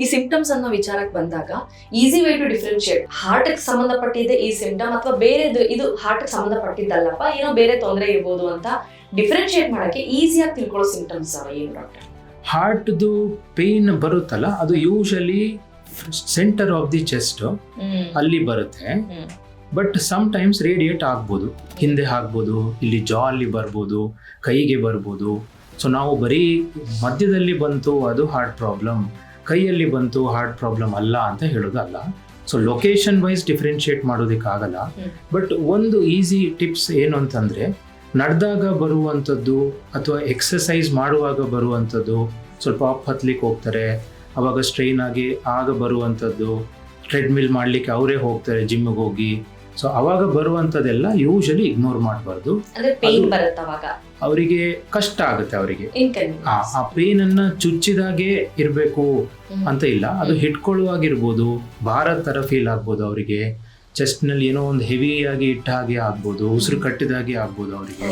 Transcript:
ಈ ಸಿಂಪ್ಟಮ್ಸ್ ಅನ್ನೋ ವಿಚಾರಕ್ಕೆ ಬಂದಾಗ easy way to differentiate heart ಸಂಬಂಧಪಟ್ಟಿದೆ ಈ ಸಿಂಪ್ಟಮ್ ಅಥವಾ ಬೇರೆದು ಇದು ಹಾರ್ಟ್ ಸಂಬಂಧಪಟ್ಟಿದ್ದಲ್ಲಪ್ಪ ಏನೋ ಬೇರೆ ತೊಂದರೆ ಇರ್ಬೋದು ಅಂತ ಡಿಫ್ರೆನ್ಶಿಯೇಟ್ ಮಾಡಕ್ಕೆ ಈಸಿಯಾಗಿ ತಿಳ್ಕೊಳ್ಳೋ ಸಿಂಪ್ಟಮ್ಸ್ ಏನು ಡಾಕ್ಟರ್? ಹಾರ್ಟ್ದು ಪೇನ್ ಬರುತ್ತಲ್ಲ ಅದು usually centre of the chest ಅಲ್ಲಿ ಬರುತ್ತೆ. ಬಟ್ ಸಮ್ ಟೈಮ್ಸ್ ರೇಡಿಯೇಟ್ ಆಗ್ಬೋದು, ಹಿಂದೆ ಆಗ್ಬೋದು, ಇಲ್ಲಿ ಜಾ ಅಲ್ಲಿ ಬರ್ಬೋದು, ಕೈಗೆ ಬರ್ಬೋದು. ಸೊ ನಾವು ಬರೀ ಮಧ್ಯದಲ್ಲಿ ಬಂತು ಅದು ಹಾರ್ಟ್ ಪ್ರಾಬ್ಲಮ್, ಕೈಯಲ್ಲಿ ಬಂತು ಹಾರ್ಟ್ ಪ್ರಾಬ್ಲಮ್ ಅಲ್ಲ ಅಂತ ಹೇಳೋದಲ್ಲ. ಸೊ ಲೊಕೇಶನ್ ವೈಸ್ ಡಿಫ್ರೆನ್ಶಿಯೇಟ್ ಮಾಡೋದಕ್ಕಾಗಲ್ಲ. ಬಟ್ ಒಂದು ಈಸಿ ಟಿಪ್ಸ್ ಏನು ಅಂತಂದರೆ, ನಡೆದಾಗ ಬರುವಂಥದ್ದು ಅಥವಾ ಎಕ್ಸಸೈಸ್ ಮಾಡುವಾಗ ಬರುವಂಥದ್ದು, ಸ್ವಲ್ಪ ಅಪ್ ಹತ್ಲಿಕ್ಕೆ ಹೋಗ್ತಾರೆ ಅವಾಗ ಸ್ಟ್ರೈನ್ ಆಗಿ ಆಗ ಬರುವಂಥದ್ದು, ಟ್ರೆಡ್ಮಿಲ್ ಮಾಡಲಿಕ್ಕೆ ಅವರೇ ಹೋಗ್ತಾರೆ ಜಿಮ್ಗೆ ಹೋಗಿ. ಸೊ ಅವಾಗ ಬರುವಂಥದ್ದೆಲ್ಲ ಯೂಶಲಿ ಇಗ್ನೋರ್ ಮಾಡಬಾರ್ದು. ಅವರಿಗೆ ಕಷ್ಟ ಆಗುತ್ತೆ. ಅವರಿಗೆ ಆ ಪೇನನ್ನು ಚುಚ್ಚಿದಾಗೆ ಇರಬೇಕು ಅಂತ ಇಲ್ಲ, ಅದು ಹಿಡ್ಕೊಳ್ಳುವಾಗಿರ್ಬೋದು, ಭಾರ ಥರ ಫೀಲ್ ಆಗ್ಬೋದು ಅವರಿಗೆ, ಚೆಸ್ಟ್ನಲ್ಲಿ ಏನೋ ಒಂದು ಹೆವಿಯಾಗಿ ಇಟ್ಟ ಹಾಗೆ ಆಗ್ಬೋದು, ಉಸಿರು ಕಟ್ಟಿದಾಗೆ ಆಗ್ಬೋದು ಅವರಿಗೆ.